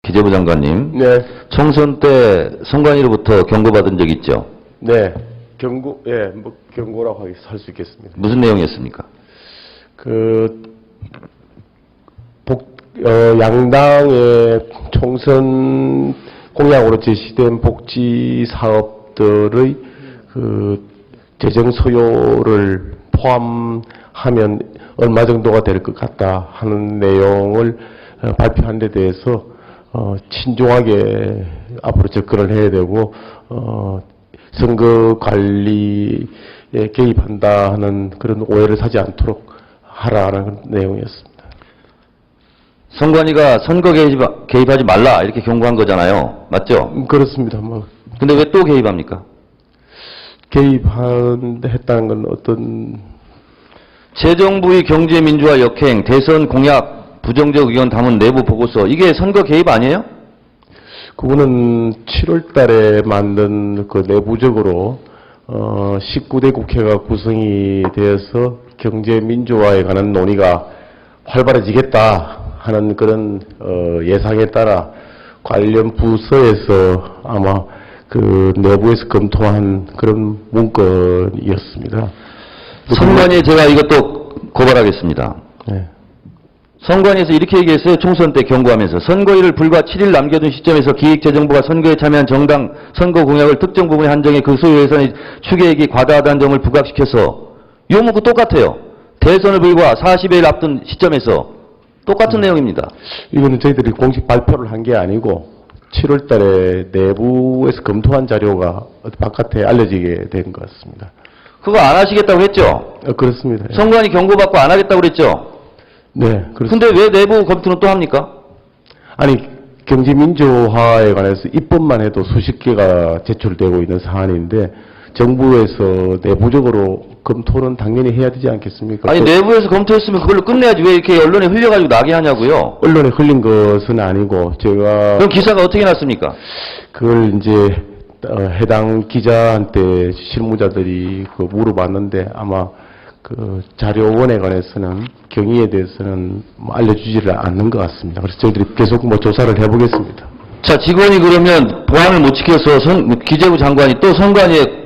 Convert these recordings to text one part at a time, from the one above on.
기재부 장관님. 네. 총선 때 선관위로부터 경고받은 적 있죠? 네. 경고라고 할 수 있겠습니다. 무슨 내용이었습니까? 양당의 총선 공약으로 제시된 복지 사업들의 재정 소요를 포함하면 얼마 정도가 될 것 같다 하는 내용을 발표한 데 대해서 신중하게 앞으로 접근을 해야 되고 선거 관리에 개입한다 하는 그런 오해를 사지 않도록 하라는 그런 내용이었습니다. 선관위가 선거 개입하지 말라 이렇게 경고한 거잖아요. 맞죠? 그렇습니다. 근데 왜 또 개입합니까? 개입했다는 건 어떤 재정부의 경제민주화 역행, 대선 공약, 부정적 의견 담은 내부 보고서 이게 선거 개입 아니에요? 그거는 7월 달에 만든 내부적으로 19대 국회가 구성이 되어서 경제 민주화에 관한 논의가 활발해지겠다 하는 그런 예상에 따라 관련 부서에서 아마 내부에서 검토한 그런 문건이었습니다. 선관위에 제가 이것도 고발하겠습니다. 네. 선관위에서 이렇게 얘기했어요. 총선 때 경고하면서 선거일을 불과 7일 남겨둔 시점에서 기획재정부가 선거에 참여한 정당 선거 공약을 특정 부분에 한정해 그 소요 예산의 추계액이 과다하다는 점을 부각시켜서 이 문구 똑같아요. 대선을 불과 40일 앞둔 시점에서 똑같은 내용입니다. 이거는 저희들이 공식 발표를 한 게 아니고 7월 달에 내부에서 검토한 자료가 바깥에 알려지게 된 것 같습니다. 그거 안 하시겠다고 했죠? 그렇습니다. 선관위 경고받고 안 하겠다고 그랬죠? 네, 그렇습니다. 근데 왜 내부 검토는 또 합니까? 아니, 경제민주화에 관해서 입법만 해도 수십 개가 제출되고 있는 사안인데 정부에서 내부적으로 검토는 당연히 해야 되지 않겠습니까? 아니, 내부에서 검토했으면 그걸로 끝내야지 왜 이렇게 언론에 흘려가지고 나게 하냐고요? 언론에 흘린 것은 아니고 제가 그럼 기사가 어떻게 났습니까? 그걸 이제 해당 기자한테 실무자들이 물어봤는데 아마 자료원에 관해서는 경위에 대해서는 알려주지를 않는 것 같습니다. 그래서 저희들이 계속 조사를 해보겠습니다. 자, 직원이 그러면 보안을 못 지켜서 기재부 장관이 또 선관위에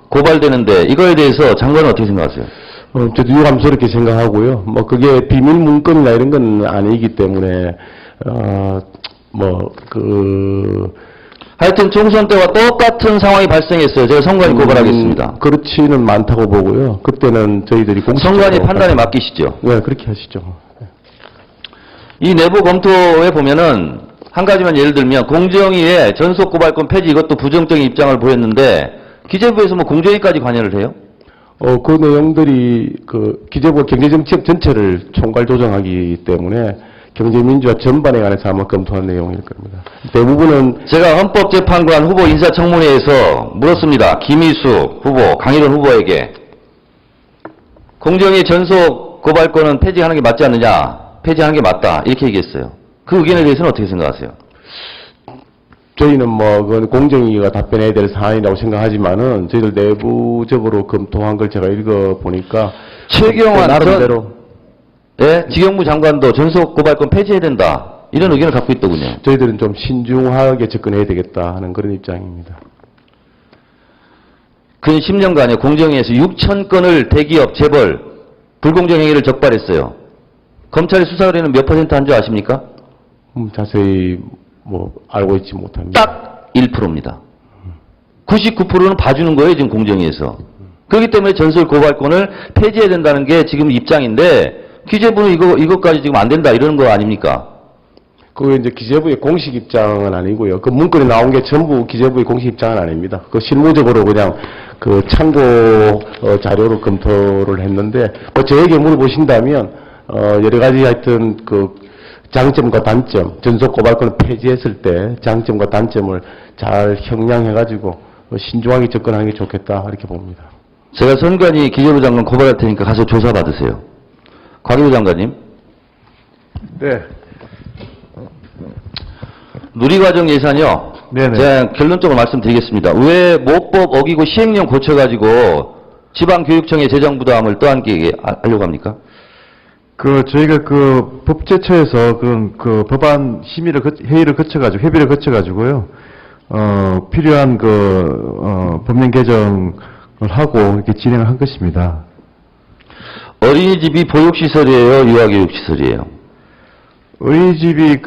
고발되는데 이거에 대해서 장관은 어떻게 생각하세요? 저도 유감스럽게 생각하고요. 그게 비밀 문건이나 이런 건 아니기 때문에 하여튼 총선 때와 똑같은 상황이 발생했어요. 제가 선관위 고발하겠습니다. 그렇지는 많다고 보고요. 그때는 저희들이 선관위 판단에 맡기시죠. 네, 그렇게 하시죠. 이 내부 검토에 보면은 한 가지만 예를 들면 공정위의 전속 고발권 폐지 이것도 부정적인 입장을 보였는데 기재부에서 공정위까지 관여를 해요? 그 내용들이 기재부가 경제정책 전체를 총괄 조정하기 때문에 경제민주화 전반에 관해서 아마 검토한 내용일 겁니다. 대부분은 제가 헌법재판관 후보 인사청문회에서 물었습니다. 김희수 후보, 강일원 후보에게 공정위 전속 고발권은 폐지하는 게 맞지 않느냐, 폐지하는 게 맞다 이렇게 얘기했어요. 그 의견에 대해서는 어떻게 생각하세요? 저희는 그건 공정위가 답변해야 될 사안이라고 생각하지만은 저희들 내부적으로 검토한 걸 제가 읽어보니까 최경환 나름대로 지경부 장관도 전속 고발권 폐지해야 된다 이런 의견을 갖고 있더군요. 저희들은 좀 신중하게 접근해야 되겠다 하는 그런 입장입니다. 근 10년간에 공정위에서 6천 건을 대기업, 재벌, 불공정 행위를 적발했어요. 검찰의 수사 의뢰는 몇 % 한 줄 아십니까? 자세히 알고 있지 못합니다. 딱 1%입니다. 99%는 봐주는 거예요, 지금 공정위에서. 그렇기 때문에 전속 고발권을 폐지해야 된다는 게 지금 입장인데 기재부는 이것까지 지금 안 된다 이러는 거 아닙니까? 그게 이제 기재부의 공식 입장은 아니고요. 그 문건이 나온 게 전부 기재부의 공식 입장은 아닙니다. 실무적으로 그냥 참고 자료로 검토를 했는데 저에게 물어보신다면 여러 가지 하여튼 장점과 단점, 전속 고발권을 폐지했을 때 장점과 단점을 잘 형량해가지고 신중하게 접근하는 게 좋겠다 이렇게 봅니다. 제가 선관위 기재부 장관 고발할 테니까 가서 조사 받으세요. 곽일우 장관님. 네. 누리과정 예산이요. 네네. 제가 결론적으로 말씀드리겠습니다. 왜 모법 어기고 시행령 고쳐가지고 지방교육청의 재정부담을 떠안게 하려고 합니까? 저희가 법제처에서 법안 회의를 거쳐가지고, 협의를 거쳐가지고요, 필요한 법령 개정을 하고 이렇게 진행을 한 것입니다. 어린이집이 보육시설이에요, 유아교육시설이에요? 어린이집이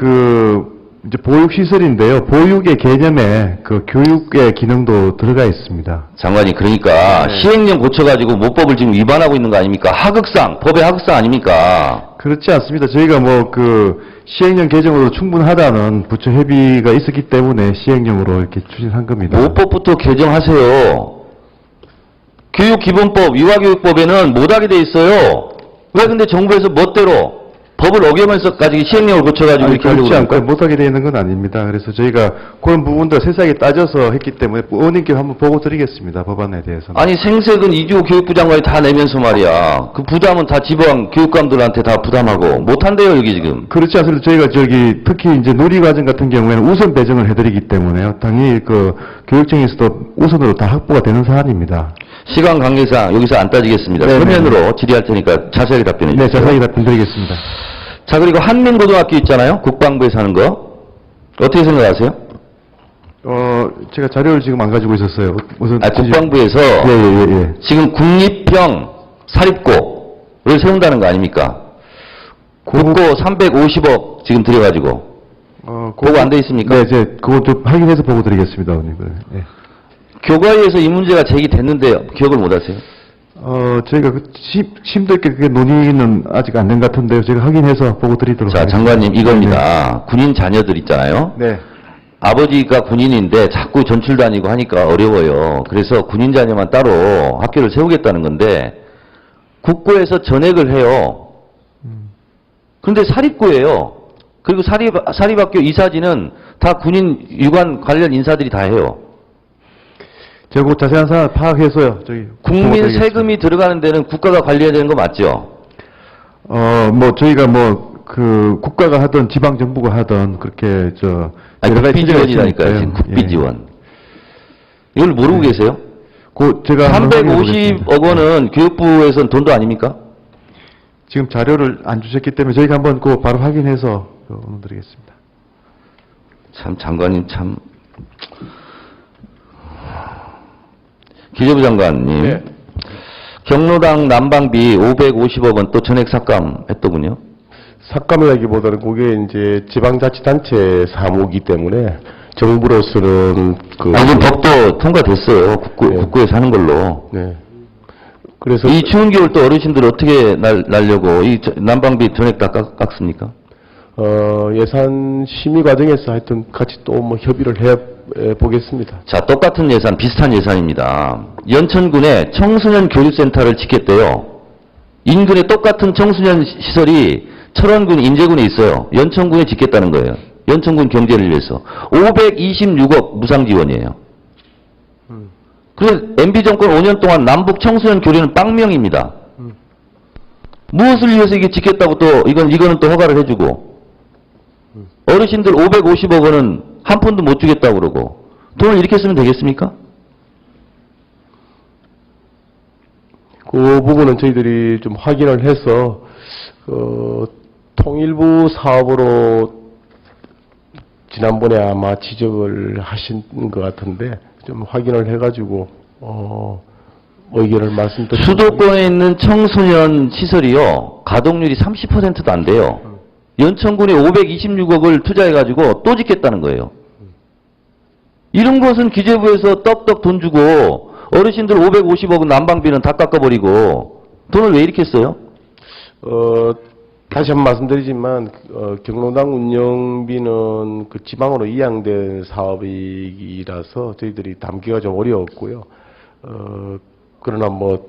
이제 보육시설인데요. 보육의 개념에 교육의 기능도 들어가 있습니다. 장관님, 그러니까 시행령 고쳐가지고 모법을 지금 위반하고 있는 거 아닙니까? 하극상, 법의 하극상 아닙니까? 그렇지 않습니다. 저희가 시행령 개정으로 충분하다는 부처 협의가 있었기 때문에 시행령으로 이렇게 추진한 겁니다. 모법부터 개정하세요. 교육기본법, 유아교육법에는 못하게 돼 있어요. 왜 근데 정부에서 멋대로 법을 어기면서까지 시행령을 고쳐가지고 아니, 이렇게 하려고 그렇지 않고 그러니까? 못하게 되어 있는 건 아닙니다. 그래서 저희가 그런 부분도 세세하게 따져서 했기 때문에 의원님께 한번 보고 드리겠습니다. 법안에 대해서는. 아니 생색은 이주호 교육부 장관이 다 내면서 말이야. 그 부담은 다 지방 교육감들한테 다 부담하고 못한대요 여기 지금. 그렇지 않습니다. 저희가 특히 이제 놀이과정 같은 경우에는 우선 배정을 해드리기 때문에요. 당연히 교육청에서도 우선으로 다 확보가 되는 사안입니다. 시간 관계상 여기서 안 따지겠습니다. 네, 서면으로 질의할 테니까 자세하게 답변해 네, 주세요. 자세히 답변드리겠습니다. 자, 그리고 한민고등학교 있잖아요. 국방부에서 하는 거. 어떻게 생각하세요? 제가 자료를 지금 안 가지고 있었어요. 우선 국방부에서 예. 지금 국립형 사립고를 세운다는 거 아닙니까? 국고 350억 지금 들여가지고. 보고 안 돼 있습니까? 네, 그것도 확인해서 보고 드리겠습니다, 의원님. 네. 교과위에서 이 문제가 제기됐는데 기억을 못 하세요? 저희가 심도 있게 그게 논의는 아직 안 된 것 같은데요. 제가 확인해서 보고 드리도록 자, 하겠습니다. 장관님 이겁니다. 군인 자녀들 있잖아요. 네. 아버지가 군인인데 자꾸 전출 다니고 하니까 어려워요. 그래서 군인 자녀만 따로 학교를 세우겠다는 건데 국고에서 전액을 해요. 그런데 사립고예요. 그리고 사립학교 이사지는 다 군인 유관 관련 인사들이 다 해요. 제가 그 자세한 사항을 파악해서요. 저희 보고 국민 드리겠습니다. 세금이 들어가는 데는 국가가 관리해야 되는 거 맞죠? 저희가 국가가 하든 지방 정부가 하든 그렇게 아니, 여러 가지 국비 체제가 지원이라니까요. 있으니까요. 지금 국비 예. 지원. 이걸 모르고 계세요? 제가 한번 확인해 보겠습니다. 350억 원은 교육부에서는 돈도 아닙니까? 지금 자료를 안 주셨기 때문에 저희가 한번 바로 확인해서 드리겠습니다. 참 장관님 참. 기재부 장관님. 네. 경로당 난방비 550억 원 또 전액 삭감했더군요. 삭감이라기보다는 그게 이제 지방자치단체 사무이기 때문에 정부로서는 지금 법도 통과됐어요. 네. 국고에서 하는 걸로. 네. 그래서 이 추운 겨울 또 어르신들 어떻게 날려고 이 난방비 전액 다 깎습니까? 예산 심의 과정에서 하여튼 같이 또 협의를 해 보겠습니다. 자, 똑같은 예산, 비슷한 예산입니다. 연천군에 청소년 교육센터를 짓겠대요. 인근에 똑같은 청소년 시설이 철원군, 인제군에 있어요. 연천군에 짓겠다는 거예요. 연천군 경제를 위해서. 526억 무상 지원이에요. 그래서 MB정권 5년 동안 남북 청소년 교류는 빵명입니다. 무엇을 위해서 이게 짓겠다고 또, 이거는 또 허가를 해주고. 어르신들 550억 원은 한 푼도 못 주겠다고 그러고. 돈을 이렇게 쓰면 되겠습니까? 그 부분은 저희들이 좀 확인을 해서 통일부 사업으로 지난번에 아마 지적을 하신 것 같은데 좀 확인을 해가지고 의견을 말씀드리겠습니다. 수도권에 있는 청소년 시설이요. 가동률이 30%도 안 돼요. 연천군에 526억을 투자해가지고 또 짓겠다는 거예요. 이런 것은 기재부에서 떡떡 돈 주고 어르신들 550억은 난방비는 다 깎아버리고 돈을 왜 이렇게 써요? 다시 한번 말씀드리지만 경로당 운영비는 그 지방으로 이양된 사업이라서 저희들이 담기가 좀 어려웠고요. 그러나 뭐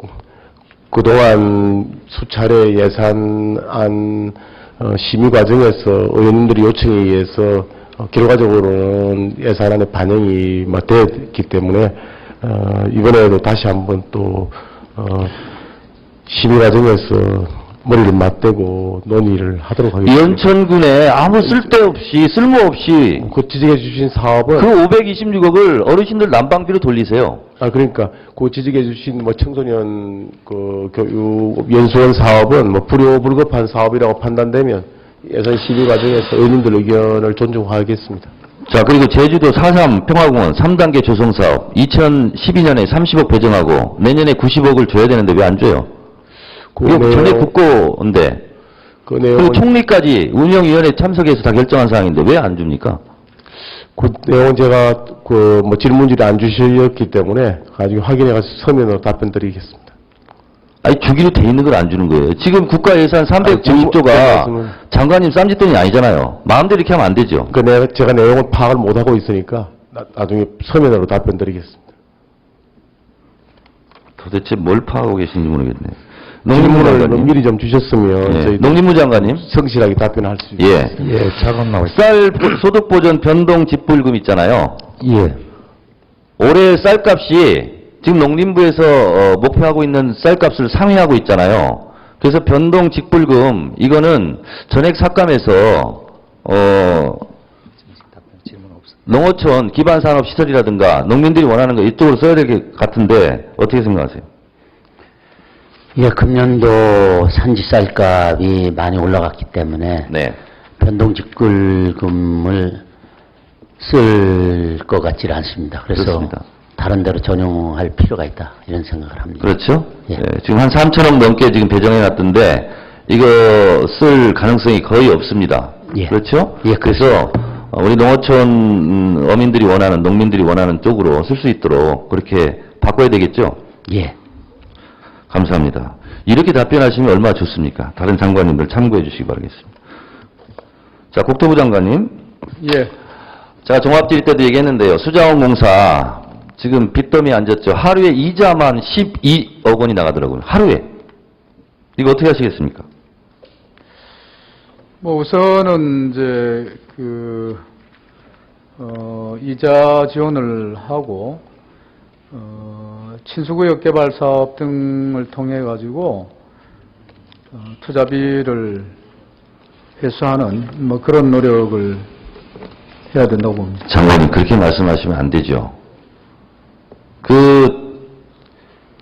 그동안 수차례 예산안 심의 과정에서 의원님들이 요청에 의해서 결과적으로는 예산안에 반영이 됐기 때문에 이번에도 다시 한번 또 심의 과정에서 머리를 맞대고 논의를 하도록 하겠습니다. 연천군에 아무 쓸모없이 그 지적해 주신 사업은 그 526억을 어르신들 난방비로 돌리세요. 그러니까 그 지적해 주신 뭐 청소년 그 교육 연수원 사업은 뭐 불효불급한 사업이라고 판단되면 예산 심의 과정에서 의원님들 의견을 존중하겠습니다. 자, 그리고 제주도 4.3 평화공원 3단계 조성사업 2012년에 30억 배정하고 내년에 90억을 줘야 되는데 왜 안 줘요? 이거 전액 국고인데. 그 그리고 내용은 총리까지 운영위원회 참석해서 다 결정한 사항인데 왜 안 줍니까? 그 내용은 제가 그 뭐 질문지를 안 주셨기 때문에 가지고 확인해 가서 서면으로 답변 드리겠습니다. 아니, 주기로 돼 있는 걸 안 주는 거예요. 지금 국가 예산 그 390조가 장관님 쌈짓돈이 아니잖아요. 마음대로 이렇게 하면 안 되죠. 제가 내용을 파악을 못 하고 있으니까 나중에 서면으로 답변 드리겠습니다. 도대체 뭘 파악하고 계신지 모르겠네. 질문을 미리 좀 주셨으면 예. 저희 농림부 장관님. 성실하게 답변할 수 예. 있습니다. 예, 자금 나와 있습니다. 쌀 소득 보전 변동 직불금 있잖아요. 예. 올해 쌀값이 지금 농림부에서 목표하고 있는 쌀값을 상회하고 있잖아요. 그래서 변동 직불금 이거는 전액 삭감해서 농어촌 기반산업 시설이라든가 농민들이 원하는 거 이쪽으로 써야 될 것 같은데 어떻게 생각하세요? 예, 금년도 산지 쌀값이 많이 올라갔기 때문에 네. 변동직불금을 쓸 것 같지는 않습니다. 그래서 그렇습니다. 다른 데로 전용할 필요가 있다 이런 생각을 합니다. 그렇죠? 예. 네, 지금 한 3천억 넘게 지금 배정해 놨던데 이거 쓸 가능성이 거의 없습니다. 예. 그렇죠? 예, 그래서 우리 농어촌 어민들이 원하는 농민들이 원하는 쪽으로 쓸 수 있도록 그렇게 바꿔야 되겠죠? 예. 감사합니다. 이렇게 답변하시면 얼마나 좋습니까? 다른 장관님들 참고해 주시기 바라겠습니다. 자, 국토부 장관님. 예, 자, 종합질의 때도 얘기했는데요. 수자원공사 지금 빚더미에 앉았죠. 하루에 이자만 12억 원이 나가더라고요. 하루에. 이거 어떻게 하시겠습니까? 뭐 우선은 이제 이자 지원을 하고 친수구역 개발 사업 등을 통해 가지고 투자비를 회수하는 뭐 그런 노력을 해야 된다고 봅니다. 장관님, 그렇게 말씀하시면 안 되죠.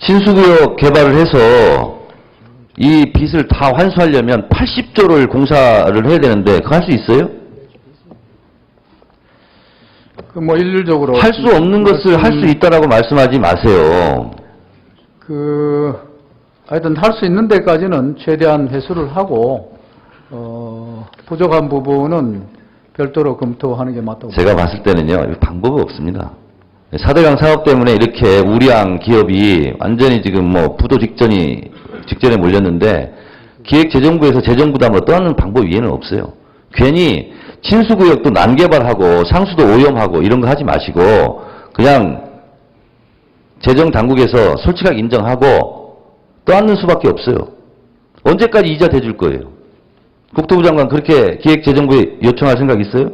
친수구역 개발을 해서 이 빚을 다 환수하려면 80조를 공사를 해야 되는데 그거 할 수 있어요? 뭐 일률적으로 할 수 없는 것을 할 수 있다라고 말씀하지 마세요. 하여튼 할 수 있는 데까지는 최대한 회수를 하고 부족한 부분은 별도로 검토하는 게 맞다고 제가 봤을 때는요, 방법이 없습니다. 4대강 사업 때문에 이렇게 우량 기업이 완전히 지금 뭐 부도 직전에 몰렸는데 기획재정부에서 재정 부담으로 떠나는 방법 위에는 없어요. 괜히 친수구역도 난개발하고 상수도 오염하고 이런 거 하지 마시고 그냥 재정 당국에서 솔직하게 인정하고 떠안는 수밖에 없어요. 언제까지 이자 대줄 거예요? 국토부 장관 그렇게 기획재정부에 요청할 생각 있어요?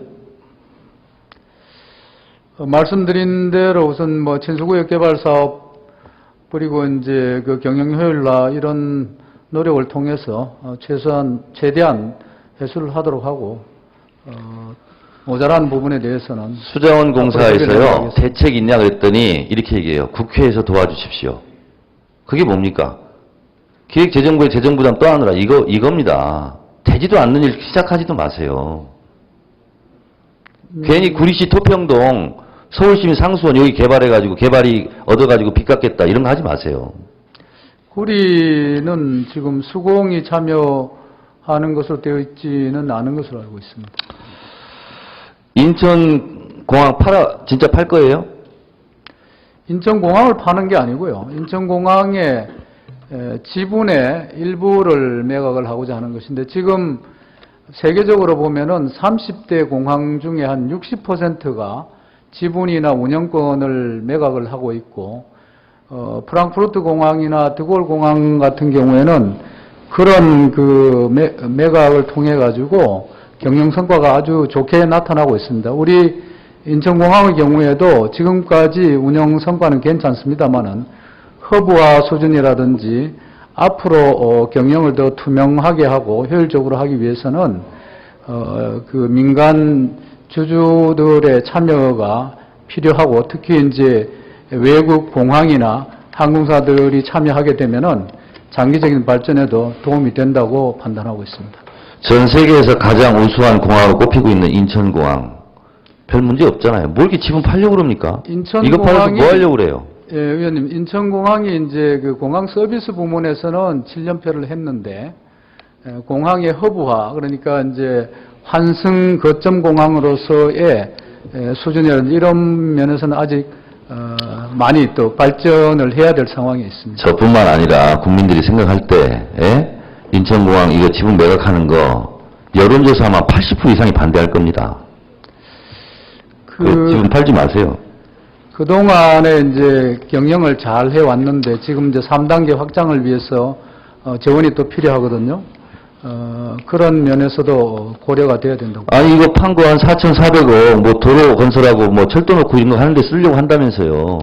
말씀드린 대로 우선 뭐 친수구역 개발 사업 그리고 이제 그 경영 효율화 이런 노력을 통해서 최대한 회수를 하도록 하고 모자란 부분에 대해서는 수자원 공사에서요 하겠습니다. 대책 있냐 그랬더니 이렇게 얘기해요. 국회에서 도와주십시오. 그게 뭡니까? 기획재정부의 재정부담 떠안으라 이겁니다. 되지도 않는 일 시작하지도 마세요. 괜히 구리시 토평동 서울시민 상수원 여기 개발해가지고 개발이 얻어가지고 빚 갚겠다 이런 거 하지 마세요. 구리는 지금 수공이 참여하는 것으로 되어 있지는 않은 것으로 알고 있습니다. 인천공항 진짜 팔 거예요? 인천공항을 파는 게 아니고요. 인천공항의 지분의 일부를 매각을 하고자 하는 것인데 지금 세계적으로 보면은 30대 공항 중에 한 60%가 지분이나 운영권을 매각을 하고 있고 프랑크푸르트 공항이나 드골 공항 같은 경우에는 그런 매각을 통해 가지고 경영 성과가 아주 좋게 나타나고 있습니다. 우리 인천공항의 경우에도 지금까지 운영 성과는 괜찮습니다만은 허브화 수준이라든지 앞으로 경영을 더 투명하게 하고 효율적으로 하기 위해서는 민간 주주들의 참여가 필요하고 특히 이제 외국 공항이나 항공사들이 참여하게 되면은 장기적인 발전에도 도움이 된다고 판단하고 있습니다. 전 세계에서 가장 우수한 공항으로 꼽히고 있는 인천공항. 별 문제 없잖아요. 뭘 이렇게 지분 팔려고 그럽니까? 이거 팔아서 뭐 하려고 그래요? 예, 의원님, 인천공항이 이제 그 공항 서비스 부문에서는 7연패를 했는데, 공항의 허브화, 그러니까 이제 환승 거점 공항으로서의 수준이라든지 이런 면에서는 아직 많이 또 발전을 해야 될 상황에 있습니다. 저뿐만 아니라 국민들이 생각할 때, 예? 인천공항 이거 지분 매각하는 거, 여론조사 아마 80% 이상이 반대할 겁니다. 그 지분 팔지 마세요. 그동안에 이제 경영을 잘 해왔는데 지금 이제 3단계 확장을 위해서 재원이 또 필요하거든요. 그런 면에서도 고려가 돼야 된다고. 아니, 이거 판 거 한 4,400억, 뭐 도로 건설하고 뭐 철도 놓고 이런 거 하는데 쓰려고 한다면서요.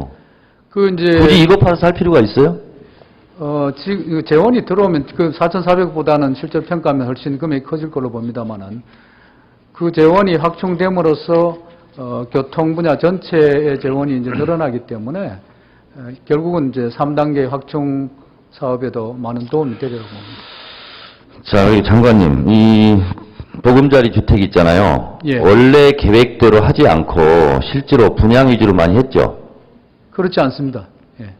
그 이제 굳이 이거 팔아서 살 필요가 있어요? 지금 재원이 들어오면 그 4,400보다는 실제 평가하면 훨씬 금액이 커질 걸로 봅니다만은 그 재원이 확충됨으로써 교통 분야 전체의 재원이 이제 늘어나기 때문에 결국은 이제 3단계 확충 사업에도 많은 도움이 되리라고 봅니다. 자, 여기 장관님, 이 보금자리 주택 있잖아요. 예. 원래 계획대로 하지 않고 실제로 분양 위주로 많이 했죠? 그렇지 않습니다. 예.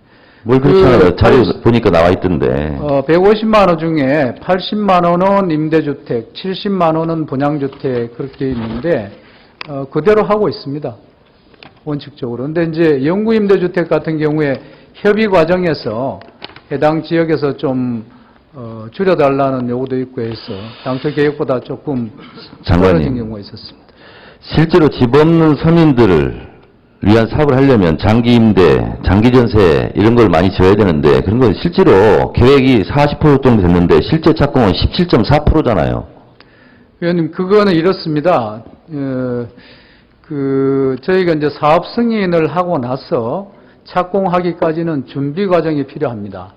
뭘 그렇지 않아요? 자료 보니까 나와 있던데. 150만 원 중에 80만 원은 임대주택, 70만 원은 분양주택 그렇게 있는데 그대로 하고 있습니다. 원칙적으로. 근데 이제 영구임대주택 같은 경우에 협의 과정에서 해당 지역에서 좀 줄여달라는 요구도 있고 해서 당초 계획보다 조금 장관님. 떨어진 경우가 있었습니다. 실제로 집 없는 서민들을 위한 사업을 하려면 장기 임대, 장기 전세 이런 걸 많이 줘야 되는데 그런 건 실제로 계획이 40% 정도 됐는데 실제 착공은 17.4%잖아요. 의원님, 그거는 이렇습니다. 저희가 이제 사업 승인을 하고 나서 착공하기까지는 준비 과정이 필요합니다.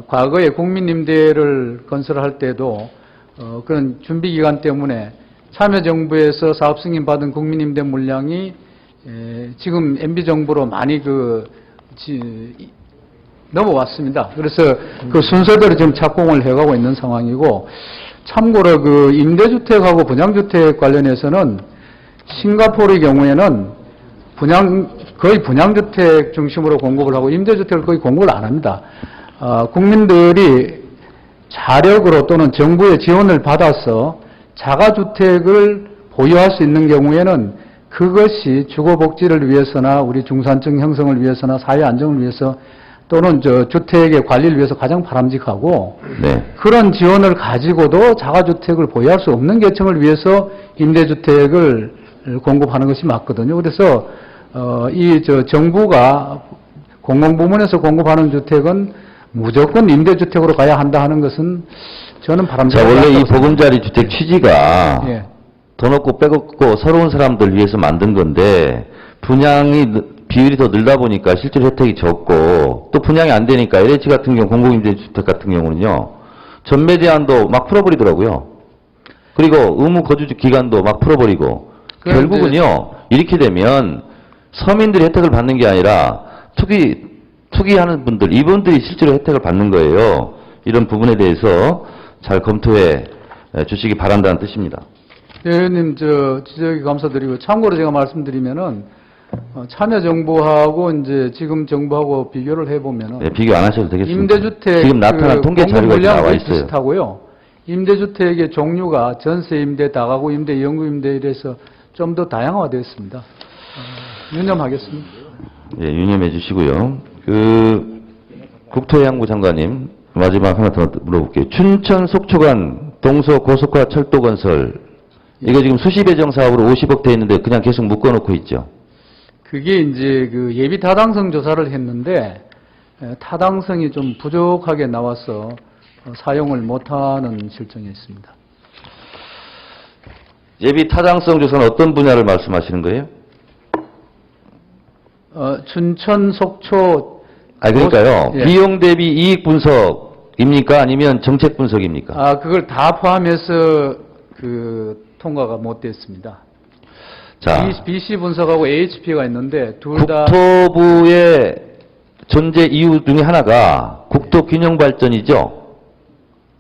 과거에 국민임대를 건설할 때도 그런 준비 기간 때문에 참여정부에서 사업 승인 받은 국민임대 물량이 지금 MB정부로 많이 넘어왔습니다. 그래서 그 순서대로 지금 착공을 해가고 있는 상황이고, 참고로 그 임대주택하고 분양주택 관련해서는 싱가포르의 경우에는 거의 분양주택 중심으로 공급을 하고 임대주택을 거의 공급을 안 합니다. 국민들이 자력으로 또는 정부의 지원을 받아서 자가주택을 보유할 수 있는 경우에는 그것이 주거복지를 위해서나 우리 중산층 형성을 위해서나 사회 안정을 위해서 또는 주택의 관리를 위해서 가장 바람직하고, 네. 그런 지원을 가지고도 자가주택을 보유할 수 없는 계층을 위해서 임대주택을 공급하는 것이 맞거든요. 그래서 정부가 공공부문에서 공급하는 주택은 무조건 임대주택으로 가야 한다 하는 것은 저는 자, 바람직하지 원래 이 않다고 생각합니다. 보금자리 주택 취지가 예. 돈 없고 빼먹고 서러운 사람들 위해서 만든 건데 분양이 비율이 더 늘다 보니까 실제로 혜택이 적고 또 분양이 안 되니까 LH 같은 경우 공공임대주택 같은 경우는요. 전매 제한도 막 풀어버리더라고요. 그리고 의무 거주 기간도 막 풀어버리고 결국은요. 이렇게 되면 서민들이 혜택을 받는 게 아니라 투기하는 분들, 이분들이 실제로 혜택을 받는 거예요. 이런 부분에 대해서 잘 검토해 주시기 바란다는 뜻입니다. 예, 의원님, 지적이 감사드리고, 참고로 제가 말씀드리면은, 참여정부하고 이제 지금 정부하고 비교를 해보면은, 네, 비교 안 하셔도 되겠습니다. 임대주택 지금 나타난 통계 자료가 이렇게 나와 있어요. 비슷하고요. 임대주택의 종류가 전세임대, 다가구임대, 영구임대 이래서 좀 더 다양화되어 있습니다. 유념하겠습니다. 예, 유념해 주시고요. 국토해양부 장관님, 마지막 하나 더 물어볼게요. 춘천 속초간 동서 고속화 철도 건설, 이거 지금 수시배정 사업으로 50억 돼 있는데 그냥 계속 묶어놓고 있죠. 그게 이제 그 예비 타당성 조사를 했는데 타당성이 좀 부족하게 나와서 사용을 못하는 실정에 있습니다. 예비 타당성 조사는 어떤 분야를 말씀하시는 거예요? 춘천 속초. 그러니까요. 예. 비용 대비 이익 분석입니까? 아니면 정책 분석입니까? 그걸 다 포함해서 통과가 못 됐습니다. 자, BC 분석하고 AHP가 있는데 둘 다 국토부의 존재 이유 중에 하나가 국토균형발전이죠.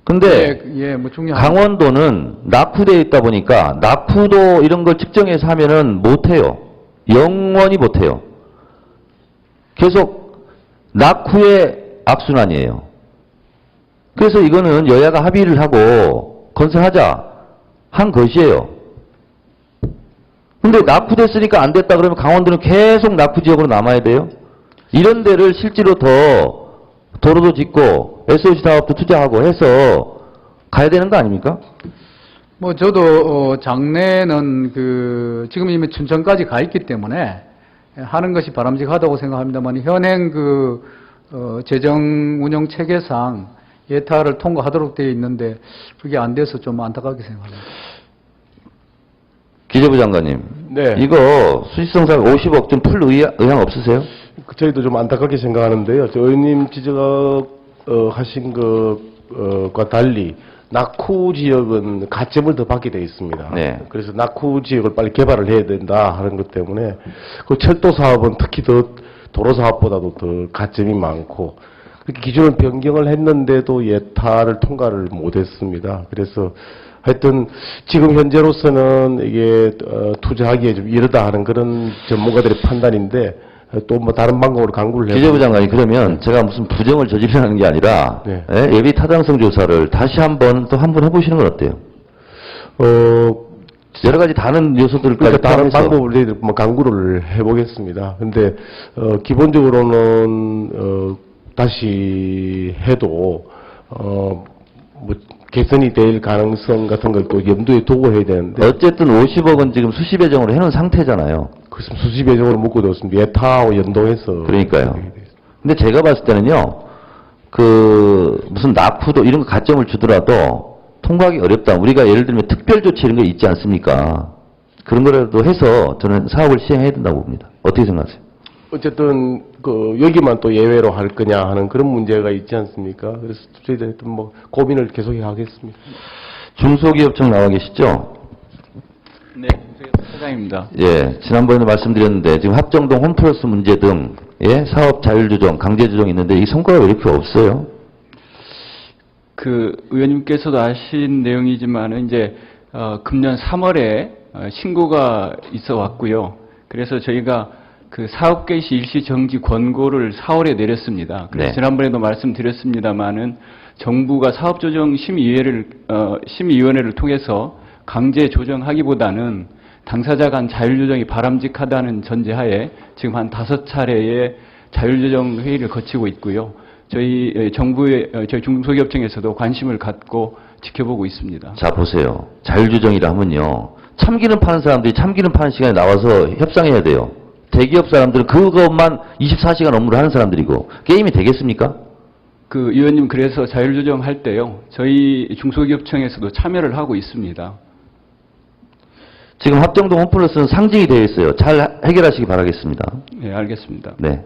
근데 뭐 중요한 강원도는 낙후되어 있다 보니까 낙후도 이런 걸 측정해서 하면은 못해요. 영원히 못해요. 계속 낙후의 악순환이에요. 그래서 이거는 여야가 합의를 하고 건설하자 한 것이에요. 근데 낙후됐으니까 안 됐다 그러면 강원도는 계속 낙후 지역으로 남아야 돼요. 이런 데를 실제로 더 도로도 짓고 SOC 사업도 투자하고 해서 가야 되는 거 아닙니까? 뭐 저도 장래는 지금 이미 춘천까지 가 있기 때문에 하는 것이 바람직하다고 생각합니다만 현행 재정 운영 체계상 예타를 통과하도록 되어 있는데 그게 안 돼서 좀 안타깝게 생각합니다. 기재부 장관님, 네. 이거 수지성 사업 50억 좀 풀 의향 없으세요? 저희도 좀 안타깝게 생각하는데요. 저 의원님 지적하신 것과 달리 낙후 지역은 가점을 더 받게 되어 있습니다. 네. 그래서 낙후 지역을 빨리 개발을 해야 된다 하는 것 때문에 그 철도 사업은 특히 더 도로 사업보다도 더 가점이 많고 그렇게 기준을 변경을 했는데도 예타를 통과를 못했습니다. 그래서 하여튼 지금 현재로서는 이게 투자하기에 좀 이르다 하는 그런 전문가들의 판단인데 또 뭐 다른 방법으로 강구를 기재부 장관이 그러면 제가 무슨 부정을 저지르는 게 아니라 네. 예비 타당성 조사를 다시 한번 해보시는 건 어때요? 여러 가지 다른 요소들까지 그러니까 다른 포함해서 방법을 뭐 강구를 해보겠습니다. 근데 기본적으로는 다시 해도 뭐 개선이 될 가능성 같은 걸 또 염두에 두고 해야 되는데 어쨌든 50억은 지금 수시 배정으로 해놓은 상태잖아요. 그래서 수시 배정으로 묶어뒀습니다. 예타하고 연동해서 그러니까요. 근데 제가 봤을 때는요, 무슨 낙후도 이런 거 가점을 주더라도 통과하기 어렵다. 우리가 예를 들면 특별 조치 이런 거 있지 않습니까? 그런 거라도 해서 저는 사업을 시행해야 된다고 봅니다. 어떻게 생각하세요? 어쨌든 여기만 또 예외로 할 거냐 하는 그런 문제가 있지 않습니까? 그래서 저희들 뭐 고민을 계속해야 하겠습니다. 중소기업청 나와 계시죠? 네, 사장입니다. 예, 지난번에도 말씀드렸는데 지금 합정동 홈플러스 문제 등 사업 자율조정, 강제조정이 있는데 이 성과가 왜 이렇게 없어요? 의원님께서도 아신 내용이지만 이제 금년 3월에 신고가 있어 왔고요. 그래서 저희가 사업 개시 일시 정지 권고를 4월에 내렸습니다. 그래서 네. 지난번에도 말씀드렸습니다만은 정부가 사업조정 심의위원회를 통해서 강제 조정하기보다는 당사자 간 자율조정이 바람직하다는 전제하에 지금 한 5차례의 자율조정 회의를 거치고 있고요. 저희 중소기업청에서도 관심을 갖고 지켜보고 있습니다. 자, 보세요. 자율조정이라 하면요. 참기름 파는 사람들이 참기름 파는 시간에 나와서 협상해야 돼요. 대기업 사람들은 그것만 24시간 업무를 하는 사람들이고 게임이 되겠습니까? 의원님, 그래서 자율조정 할 때요, 저희 중소기업청에서도 참여를 하고 있습니다. 지금 합정동 홈플러스는 상징이 되어 있어요. 잘 해결하시기 바라겠습니다. 네, 알겠습니다. 네.